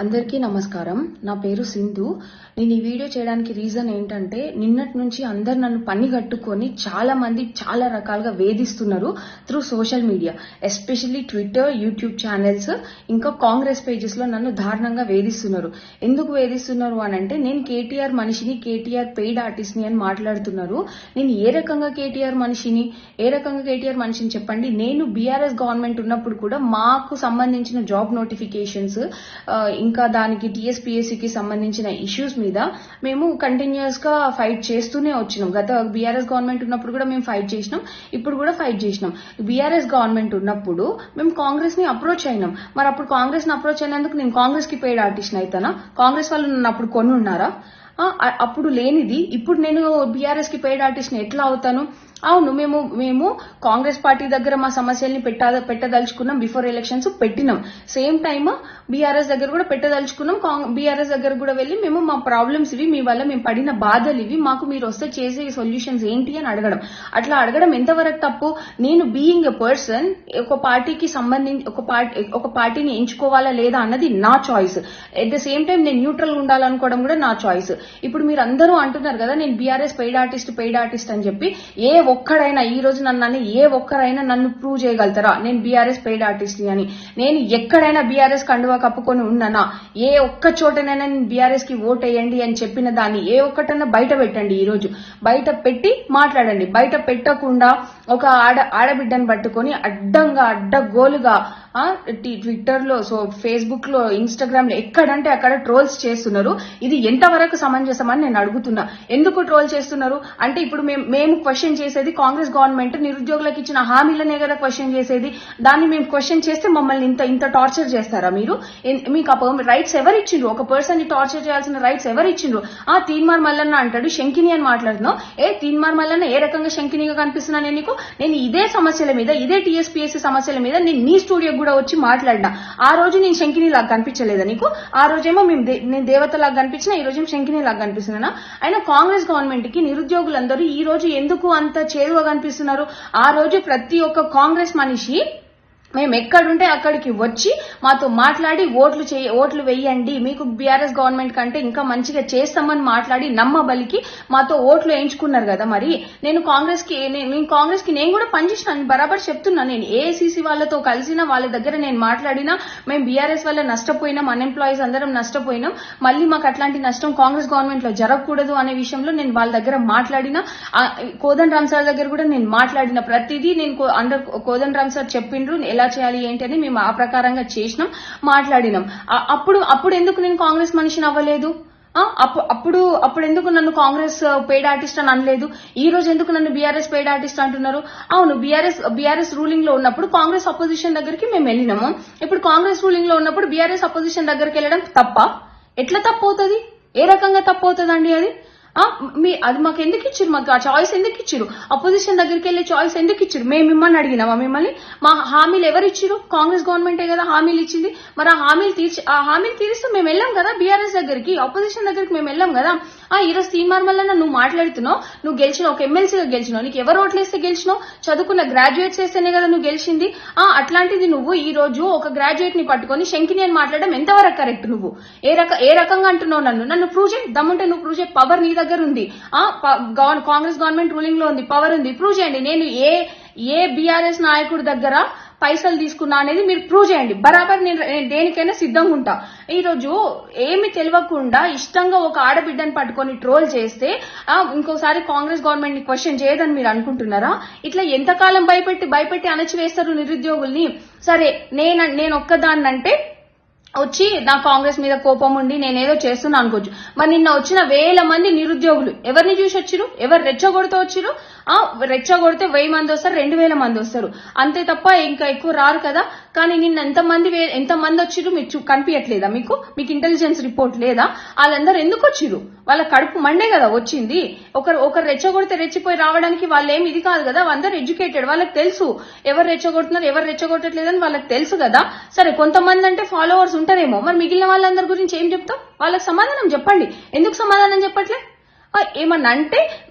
అందరికీ నమస్కారం. నా పేరు సింధు. నేను ఈ వీడియో చేయడానికి రీజన్ ఏంటంటే నిన్నటి నుంచి అందరు నన్ను పని కట్టుకొని చాలా మంది చాలా రకాలుగా వేధిస్తున్నారు through social media, especially Twitter, YouTube channels, ఇంకా కాంగ్రెస్ పేజెస్ లో నన్ను దారుణంగా వేధిస్తున్నారు. ఎందుకు వేధిస్తున్నారు అని అంటే నేను కేటీఆర్ మనిషిని, కేటీఆర్ పెయిడ్ ఆర్టిస్ట్ ని అని మాట్లాడుతున్నారు. నేను ఏ రకంగా కేటీఆర్ మనిషిని చెప్పండి. నేను బీఆర్ఎస్ గవర్నమెంట్ ఉన్నప్పుడు కూడా మాకు సంబంధించిన జాబ్ నోటిఫికేషన్స్, ఇంకా దానికి టీఎస్పీఎస్సీకి సంబంధించిన ఇష్యూస్ మీద మేము కంటిన్యూస్ గా ఫైట్ చేస్తూనే వచ్చినాం. గత బీఆర్ఎస్ గవర్నమెంట్ ఉన్నప్పుడు కూడా మేము ఫైట్ చేసినాం, ఇప్పుడు కూడా ఫైట్ చేసినాం. బీఆర్ఎస్ గవర్నమెంట్ ఉన్నప్పుడు మేము కాంగ్రెస్ ని అప్రోచ్ అయినాం. మరి అప్పుడు కాంగ్రెస్ ని అప్రోచ్ అయినందుకు నేను కాంగ్రెస్ కి పెయిడ్ ఆర్టిస్ట్ అయితానా? కాంగ్రెస్ వాళ్ళు నన్ను అప్పుడు కొని ఉన్నారా? అప్పుడు లేనిది ఇప్పుడు నేను బీఆర్ఎస్ కి పెయిడ్ ఆర్టిస్ట్ ని ఎట్లా అవుతాను? అవును, మేము కాంగ్రెస్ పార్టీ దగ్గర మా సమస్యల్ని పెట్టదలుచుకున్నాం. బిఫోర్ ఎలక్షన్స్ పెట్టినాం. సేమ్ టైమ్ బీఆర్ఎస్ దగ్గర కూడా పెట్టదలుచుకున్నాం. బీఆర్ఎస్ దగ్గర కూడా వెళ్లి మేము మా ప్రాబ్లమ్స్ ఇవి, మీ వల్ల మేము పడిన బాధలు ఇవి, మాకు మీరు వస్తే చేసే సొల్యూషన్స్ ఏంటి అని అడగడం. అట్లా అడగడం ఎంతవరకు తప్పు? నేను బీయింగ్ ఎ పర్సన్ ఒక పార్టీకి సంబంధించి ఒక పార్టీని ఎంచుకోవాలా లేదా అన్నది నా choice. At the same time నేను న్యూట్రల్ ఉండాలనుకోవడం కూడా నా చాయిస్. ఇప్పుడు మీరు అందరూ అంటున్నారు కదా నేను బీఆర్ఎస్ పెయిడ్ ఆర్టిస్ట్ అని చెప్పి. ఈ రోజు ఏ ఒక్కరైనా నన్ను ప్రూవ్ చేయగలుగుతారా నేను బీఆర్ఎస్ పెయిడ్ ఆర్టిస్ట్ అని? నేను ఎక్కడైనా బీఆర్ఎస్ కండువా కప్పుకొని ఉన్నానా? ఏ ఒక్క చోటనైనా నేను బీఆర్ఎస్ కి ఓట్ వేయండి అని చెప్పిన దాన్ని ఏ ఒక్కటన్నా బయట పెట్టండి. ఈ రోజు బయట పెట్టి మాట్లాడండి. బయట పెట్టకుండా ఒక ఆడబిడ్డను పట్టుకొని అడ్డగోలుగా ట్విట్టర్ లో, ఫేస్బుక్ లో, ఇన్స్టాగ్రామ్ లో ఎక్కడంటే అక్కడ ట్రోల్స్ చేస్తున్నారు. ఇది ఎంతవరకు సమంజసం అని నేను అడుగుతున్నా. ఎందుకు ట్రోల్ చేస్తున్నారు అంటే ఇప్పుడు మేము క్వశ్చన్ చేసేది కాంగ్రెస్ గవర్నమెంట్ నిరుద్యోగులకు ఇచ్చిన హామీలనే కదా క్వశ్చన్ చేసేది. దాన్ని మేము క్వశ్చన్ చేస్తే మమ్మల్ని ఇంత టార్చర్ చేస్తారా మీరు? మీకు రైట్స్ ఎవరు ఇచ్చిండ్రు? ఒక పర్సన్ ని టార్చర్ చేయాల్సిన రైట్స్ ఎవరు ఇచ్చిండ్రు? తీన్మార్ మల్లన్న అంటాడు శంకిని అని మాట్లాడుతున్నావు. తీన్మార్ మల్లన్న ఏ రకంగా శంకినిగా కనిపిస్తున్నా నేను ఇదే సమస్యల మీద, ఇదే టీఎస్పీఎస్సీ సమస్యల మీద నేను మీ స్టూడియో కూడా వచ్చి మాట్లాడినా. ఆ రోజు నేను శంకిని లాగా కనిపించలేదా నీకు? ఆ రోజేమో నేను దేవత లాగా కనిపించినా, ఈ రోజు శంకిని లాగా కనిపిస్తున్నానా? అయినా కాంగ్రెస్ గవర్నమెంట్ కి నిరుద్యోగులందరూ ఈ రోజు ఎందుకు అంత చేరువగా కనిపిస్తున్నారు? ఆ రోజు ప్రతి ఒక్క కాంగ్రెస్ మనిషి మేము ఎక్కడుంటే అక్కడికి వచ్చి మాతో మాట్లాడి ఓట్లు వేయండి, మీకు బీఆర్ఎస్ గవర్నమెంట్ కంటే ఇంకా మంచిగా చేస్తామని మాట్లాడి నమ్మబలికి మాతో ఓట్లు వేయించుకున్నారు కదా. మరి నేను కాంగ్రెస్ కి నేను కూడా పనిచేసిన బరాబర్ చెప్తున్నా. నేను ఏఐసీసీ వాళ్ళతో కలిసిన వాళ్ళ దగ్గర నేను మాట్లాడినా, మేము బీఆర్ఎస్ వల్ల నష్టపోయినాం, అన్ఎంప్లాయీస్ అందరం నష్టపోయినాం, మళ్ళీ మాకు అట్లాంటి నష్టం కాంగ్రెస్ గవర్నమెంట్ లో జరగకూడదు అనే విషయంలో నేను వాళ్ళ దగ్గర మాట్లాడినా. కోదండ రామ్ సార్ దగ్గర కూడా నేను మాట్లాడిన. ప్రతిదీ నేను కోదండ రామ్ సార్ చెప్పిండ్రు ఎలా చేయాలి ఏంటి అని. మేము ఆ ప్రకారంగా చేసినాం, మాట్లాడినాం. అప్పుడు ఎందుకు నేను కాంగ్రెస్ మనిషిని అవ్వలేదు? అప్పుడు ఎందుకు నన్ను కాంగ్రెస్ పెయిడ్ ఆర్టిస్ట్ అని అనలేదు? ఈ రోజు ఎందుకు నన్ను బీఆర్ఎస్ పెయిడ్ ఆర్టిస్ట్ అంటున్నారు? అవును, బీఆర్ఎస్ రూలింగ్ లో ఉన్నప్పుడు కాంగ్రెస్ అపోజిషన్ దగ్గరికి మేము వెళ్ళినాము. ఇప్పుడు కాంగ్రెస్ రూలింగ్ లో ఉన్నప్పుడు బీఆర్ఎస్ అపోజిషన్ దగ్గరికి వెళ్ళడం తప్ప? ఎట్లా తప్పు అవుతుంది? ఏ రకంగా తప్పు అవుతుందండి అది? అది మాకు ఎందుకు ఇచ్చారు? మాకు ఆ చాయిస్ ఎందుకు ఇచ్చారు? అపోజిషన్ దగ్గరికి వెళ్ళే చాయిస్ ఎందుకు ఇచ్చారు? మేము మిమ్మల్ని అడిగినామా? మిమ్మల్ని మా హామీలు ఎవరు ఇచ్చారు? కాంగ్రెస్ గవర్నమెంటే కదా హామీలు ఇచ్చింది. మరి ఆ హామీలు తీరిస్తూ మేము వెళ్ళాం కదా బీఆర్ఎస్ దగ్గరికి, అపోజిషన్ దగ్గరికి మేము వెళ్ళాం కదా. ఈ రోజు తీన్మార్ మల్లన్న నువ్వు మాట్లాడుతున్నావు, నువ్వు గెలిచినావు, ఒక ఎమ్మెల్సీగా గెలిచినావు, నీకు ఎవరు ఓట్లేస్తే గెలిచినావు? చదువుకున్న గ్రాడ్యుయేట్స్ వేస్తేనే కదా నువ్వు గెలిచింది. అట్లాంటిది నువ్వు ఈ రోజు ఒక గ్రాడ్యుయేట్ ని పట్టుకొని శంకిని అని మాట్లాడడం ఎంతవరకు కరెక్ట్? నువ్వు ఏ రకంగా అంటున్నావు? నన్ను ప్రూవ్ చేయి, దమ్ముంటే నువ్వు ప్రూవ్ చేయి. పవర్ నీ దగ్గర ఉంది, కాంగ్రెస్ గవర్నమెంట్ రూలింగ్ లో ఉంది, పవర్ ఉంది, ప్రూవ్ చేయండి. నేను ఏ బీఆర్ఎస్ నాయకుడి దగ్గర పైసలు తీసుకున్నా అనేది మీరు ప్రూవ్ చేయండి. బరాబర్ నేను దేనికైనా సిద్ధంగా ఉంటా. ఈ రోజు ఏమి తెలియకుండా ఇష్టంగా ఒక ఆడబిడ్డను పట్టుకొని ట్రోల్ చేస్తే ఇంకోసారి కాంగ్రెస్ గవర్నమెంట్ ని క్వశ్చన్ చేయదని మీరు అనుకుంటున్నారా? ఇట్లా ఎంతకాలం భయపెట్టి అణచివేస్తారు నిరుద్యోగుల్ని? సరే, నేను ఒక్కదాన్నంటే వచ్చి నా కాంగ్రెస్ మీద కోపం ఉండి నేనేదో చేస్తున్నా అనుకోవచ్చు. మరి నిన్న వచ్చిన 1000 మంది నిరుద్యోగులు ఎవరిని చూసి వచ్చిరు? ఎవరు రెచ్చగొడుతూ వచ్చిరు? రెచ్చగొడితే 1000 మంది వస్తారు, 2000 మంది వస్తారు, అంతే తప్ప ఇంకా ఎక్కువ రారు కదా. కానీ నిన్న ఎంతమంది వచ్చిరు మీరు కనిపించట్లేదా? మీకు ఇంటెలిజెన్స్ రిపోర్ట్ లేదా? వాళ్ళందరూ ఎందుకు వచ్చిరు? వాళ్ళ కడుపు మండే కదా వచ్చింది. ఒకరు రెచ్చగొడితే రెచ్చిపోయి రావడానికి వాళ్ళేం ఇది కాదు కదా. అందరూ ఎడ్యుకేటెడ్, వాళ్ళకి తెలుసు ఎవరు రెచ్చగొడుతున్నారు, ఎవరు రెచ్చగొట్టట్లేదని వాళ్ళకి తెలుసు కదా. సరే, కొంతమంది అంటే ఫాలోవర్స్ ఉంటారేమో, మరి మిగిలిన వాళ్ళందరి గురించి ఏం చెప్తాం? వాళ్ళకి సమాధానం చెప్పండి. ఎందుకు సమాధానం చెప్పట్లే? ఏమన్నా అంటే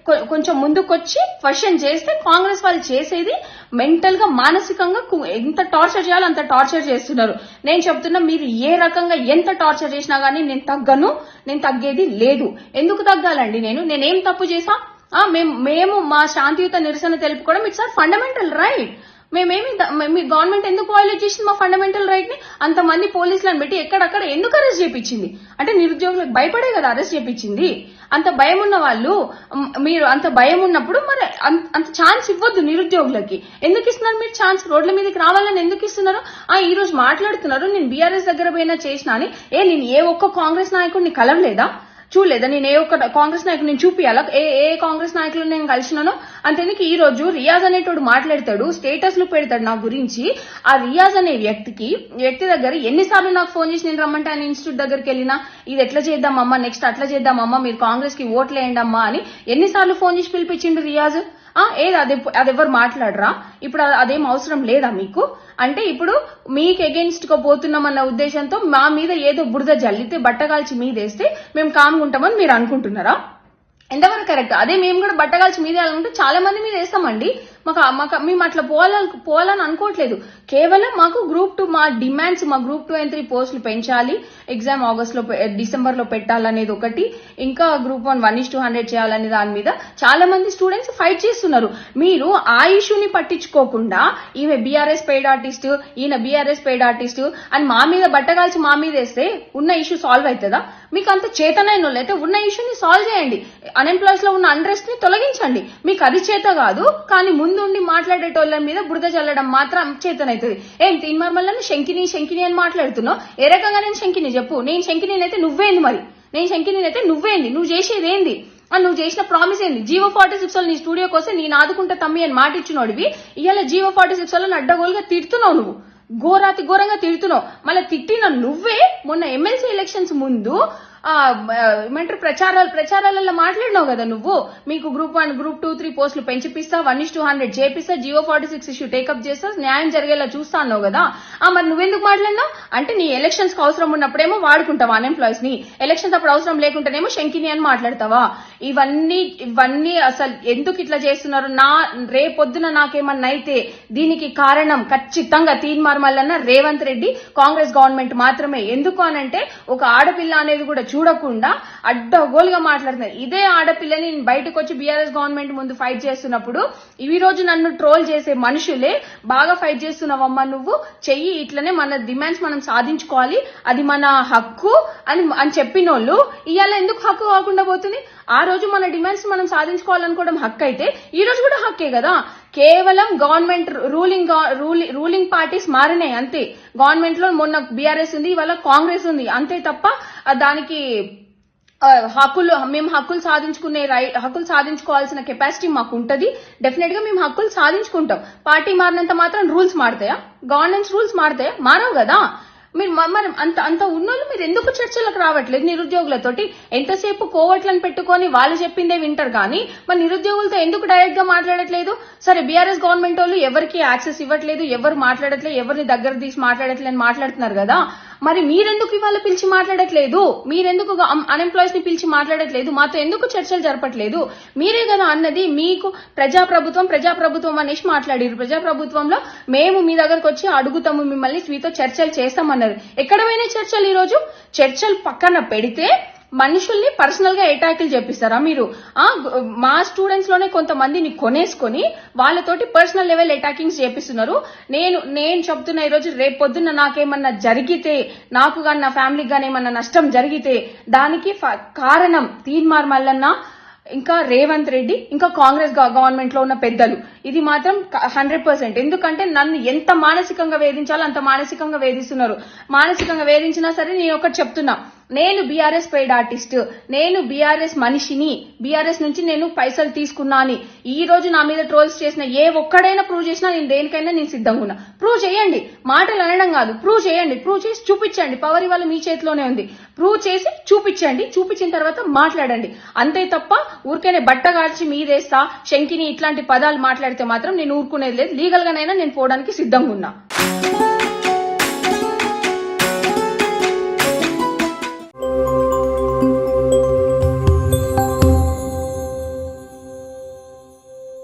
కొంచెం ముందుకొచ్చి క్వశ్చన్ చేస్తే కాంగ్రెస్ వాళ్ళు చేసేది మెంటల్ గా మానసికంగా ఎంత టార్చర్ చేయాలో అంత టార్చర్ చేస్తున్నారు. నేను చెప్తున్నా, మీరు ఏ రకంగా ఎంత టార్చర్ చేసినా గానీ నేను తగ్గను, నేను తగ్గేది లేదు. ఎందుకు తగ్గాలండి? నేనేం తప్పు చేసా? మేము మా శాంతియుత నిరసన తెలుపుకోవడం ఇట్స్ ఆర్ ఫండమెంటల్ రైట్. మీ గవర్నమెంట్ ఎందుకు వైలేట్ చేసింది మా ఫండమెంటల్ రైట్ ని? అంతమంది పోలీసులను పెట్టి ఎక్కడక్కడ ఎందుకు అరెస్ట్ చేయించింది? అంటే నిరుద్యోగులకు భయపడే కదా అరెస్ట్ చేయించింది. అంత భయం ఉన్న వాళ్ళు, మీరు అంత భయం ఉన్నప్పుడు మరి అంత ఛాన్స్ ఇవ్వద్దు నిరుద్యోగులకి. ఎందుకు ఇస్తున్నారు మీరు ఛాన్స్? రోడ్ల మీదకి రావాలని ఎందుకు ఇస్తున్నారు? ఈ రోజు మాట్లాడుతున్నారు నేను బీఆర్ఎస్ దగ్గర పోయినా చేసినా అని. నేను ఏ ఒక్క కాంగ్రెస్ నాయకుడిని కలవలేదా? చూడలేదా? నేను ఏ ఒక్క కాంగ్రెస్ నాయకుడు నేను చూపియాలా ఏ కాంగ్రెస్ నాయకులు నేను కలిసినానో? అంతేందుకు ఈ రోజు రియాజ్ అనేటోడు మాట్లాడతాడు, స్టేటస్లు పెడతాడు నా గురించి. ఆ రియాజ్ అనే వ్యక్తి దగ్గర ఎన్నిసార్లు నాకు ఫోన్ చేసి నేను రమ్మంటే ఆయన ఇన్స్టిట్యూట్ దగ్గరికి వెళ్ళినా, ఇది ఎట్లా చేద్దామమ్మా, నెక్స్ట్ అట్లా చేద్దామమ్మా, మీరు కాంగ్రెస్ కి ఓట్లేయండి అమ్మా అని ఎన్నిసార్లు ఫోన్ చేసి పిలిపించిండు రియాజ్. అదెవరు మాట్లాడరా? ఇప్పుడు అదేం అవసరం లేదా మీకు? అంటే ఇప్పుడు మీకు ఎగెన్స్ట్ గా పోతున్నామన్న ఉద్దేశంతో మా మీద ఏదో బురద జల్లితే, బట్టగాల్చి మీదేస్తే మేము కామ్గుంటామని మీరు అనుకుంటున్నారా? ఎంతవరకు కరెక్ట్? అదే మేము కూడా బట్టగాల్చి మీద అనుకుంటే చాలా మంది మీద వేస్తామండి. మేము అట్లా పోవాలని అనుకోవట్లేదు. కేవలం మాకు గ్రూప్ 2 మా డిమాండ్స్, మా గ్రూప్ 2 and 3 పోస్టులు పెంచాలి, ఎగ్జామ్ డిసెంబర్ లో పెట్టాలనేది ఒకటి, ఇంకా గ్రూప్ 1 1:100 చేయాలనే దాని మీద చాలా మంది స్టూడెంట్స్ ఫైట్ చేస్తున్నారు. మీరు ఆ ఇష్యూని పట్టించుకోకుండా ఈమె బీఆర్ఎస్ పెయిడ్ ఆర్టిస్ట్, ఈయన బీఆర్ఎస్ పెయిడ్ ఆర్టిస్ట్ అని మా మీద బట్టగాల్చి మా మీద వేస్తే ఉన్న ఇష్యూ సాల్వ్ అవుతుందా? మీకు అంత చేతనైన వాళ్ళు అయితే ఉన్న ఇష్యూని సాల్వ్ చేయండి. అన్ఎంప్లాయ్స్ లో ఉన్న అన్రెస్ట్ ని తొలగించండి. మీకు అది చేత కాదు, కానీ ముందుండి మాట్లాడేటోళ్ళ మీద బురద చల్లడం మాత్రం చేతనైతుంది. ఏం తీన్మార్మల్ని శంకిని అని మాట్లాడుతున్నావు? ఏ రకంగా నేను శంకిని చెప్పు? నేను శంకిని అయితే నువ్వేంది? మరి నేను శంకిని అయితే నువ్వేంది? నువ్వు చేసేది ఏంది? నువ్వు చేసిన ప్రామిస్ ఏంది? జీవో 46 వాళ్ళు నీ స్టూడియోకి వస్తే నేను ఆదుకుంటా తమ్మి అని మాట ఇచ్చినోడివి, ఇవాళ జీవో 46 వాళ్ళని అడ్డగోలుగా తిడుతున్నావు. నువ్వు ఘోరంగా తిడుతున్నావు. మళ్ళీ తిట్టిన నువ్వే మొన్న ఎమ్మెల్సీ ఎలక్షన్స్ ముందు ఏమంటారు ప్రచారాలలో మాట్లాడినావు కదా నువ్వు. మీకు గ్రూప్ 1 గ్రూప్ 2 3 పోస్టులు పెంచిపిస్తా, 1:100 చేపిస్తా, జీవో 46 ఇష్యూ టేకప్ చేస్తా, న్యాయం జరిగేలా చూస్తా అన్నావు కదా. మరి నువ్వెందుకు మాట్లాడినావు? అంటే నీ ఎలక్షన్స్ కి అవసరం ఉన్నప్పుడేమో వాడుకుంటావా అన్ఎంప్లాయీస్ ని, ఎలక్షన్స్ అప్పుడు అవసరం లేకుంటేనేమో శంకిని అని మాట్లాడతావా? ఇవన్నీ అసలు ఎందుకు ఇట్లా చేస్తున్నారు? రేపొద్దున నాకేమన్నా అయితే దీనికి కారణం ఖచ్చితంగా తీన్మార్మల్లన్న రేవంత్ రెడ్డి, కాంగ్రెస్ గవర్నమెంట్ మాత్రమే. ఎందుకు అనంటే ఒక ఆడపిల్ల అనేది కూడా చూడకుండా అడ్డగోలుగా మాట్లాడుతున్నారు. ఇదే ఆడపిల్లని బయటకు వచ్చి బీఆర్ఎస్ గవర్నమెంట్ ముందు ఫైట్ చేస్తున్నప్పుడు ఈ రోజు నన్ను ట్రోల్ చేసే మనుషులే బాగా ఫైట్ చేస్తున్నావమ్మా నువ్వు చెయ్యి, ఇట్లనే మన డిమాండ్స్ మనం సాధించుకోవాలి, అది మన హక్కు అని చెప్పినోళ్ళు ఇవాళ ఎందుకు హక్కు కాకుండా పోతుంది? ఆ రోజు మన డిమాండ్స్ మనం సాధించుకోవాలనుకోవడం హక్కు అయితే ఈ రోజు కూడా హక్కే కదా. కేవలం గవర్నమెంట్ రూలింగ్ పార్టీస్ మారినాయి అంతే. గవర్నమెంట్ లో మొన్న బీఆర్ఎస్ ఉంది, ఇవాళ కాంగ్రెస్ ఉంది అంతే తప్ప దానికి మేము హక్కులు సాధించుకోవాల్సిన కెపాసిటీ మాకు ఉంటది. డెఫినెట్ గా మేము హక్కులు సాధించుకుంటాం. పార్టీ మారినంత మాత్రం రూల్స్ మారుతాయా? గవర్నెన్స్ రూల్స్ మారుతాయా? మారవు కదా. మీరు మరి అంత ఉన్నోళ్ళు మీరు ఎందుకు చర్చలకు రావట్లేదు నిరుద్యోగులతోటి? ఎంతసేపు కోవట్లను పెట్టుకొని వాళ్ళు చెప్పిందే వింటారు కానీ మరి నిరుద్యోగులతో ఎందుకు డైరెక్ట్ గా మాట్లాడట్లేదు? సరే బీఆర్ఎస్ గవర్నమెంట్ వాళ్ళు ఎవరికి యాక్సెస్ ఇవ్వట్లేదు, ఎవరు మాట్లాడట్లేదు, ఎవరిని దగ్గర తీసి మాట్లాడట్లేదు అని మాట్లాడుతున్నారు కదా. మరి మీరెందుకు ఇవాళ పిలిచి మాట్లాడట్లేదు? మీరెందుకు అన్ఎంప్లాయీస్ ని పిలిచి మాట్లాడట్లేదు? మాతో ఎందుకు చర్చలు జరపట్లేదు? మీరే కదా అన్నది మీకు ప్రజాప్రభుత్వం అనేసి మాట్లాడారు. ప్రజాప్రభుత్వంలో మేము మీ దగ్గరకు వచ్చి అడుగుతాము, మిమ్మల్ని మీతో చర్చలు చేస్తామన్నారు. ఎక్కడ పోయినా చర్చలు? ఈ రోజు చర్చలు పక్కన పెడితే మనుషుల్ని పర్సనల్ గా అటాకులు చేపిస్తారా మీరు? మా స్టూడెంట్స్ లోనే కొంతమందిని కొనేసుకొని వాళ్ళతోటి పర్సనల్ లెవెల్ అటాకింగ్స్ చేపిస్తున్నారు. నేను చెప్తున్నా, ఈ రోజు రేపు పొద్దున్న నాకేమన్నా జరిగితే, నాకు గాని నా ఫ్యామిలీకి గాని ఏమన్నా నష్టం జరిగితే దానికి కారణం తీన్మార్మల్లన్న, ఇంకా రేవంత్ రెడ్డి, ఇంకా కాంగ్రెస్ గవర్నమెంట్ లో ఉన్న పెద్దలు. ఇది మాత్రం 100%. ఎందుకంటే నన్ను ఎంత మానసికంగా వేధించాలో అంత మానసికంగా వేధిస్తున్నారు. మానసికంగా వేధించినా సరే నేను ఒకటి చెప్తున్నా, నేను బీఆర్ఎస్ పెయిడ్ ఆర్టిస్ట్, నేను బీఆర్ఎస్ మనిషిని, బీఆర్ఎస్ నుంచి నేను పైసలు తీసుకున్నా అని ఈ రోజు నా మీద ట్రోల్స్ చేసిన ఏ ఒక్కడైనా ప్రూవ్ చేసినా నేను దేనికైనా నేను సిద్ధంగా ఉన్నా. ప్రూవ్ చేయండి, మాటలు అనడం కాదు, ప్రూవ్ చేయండి, ప్రూవ్ చేసి చూపించండి. పవర్ ఇవాళ మీ చేతిలోనే ఉంది. ప్రూవ్ చేసి చూపించండి, చూపించిన తర్వాత మాట్లాడండి. అంతే తప్ప ఊరికేనే బట్టగాల్చి మీదేస్తా, శంకిని ఇట్లాంటి పదాలు మాట్లాడితే మాత్రం నేను ఊరుకునేది లేదు. లీగల్ గానైనా నేను పోవడానికి సిద్ధంగా ఉన్నా.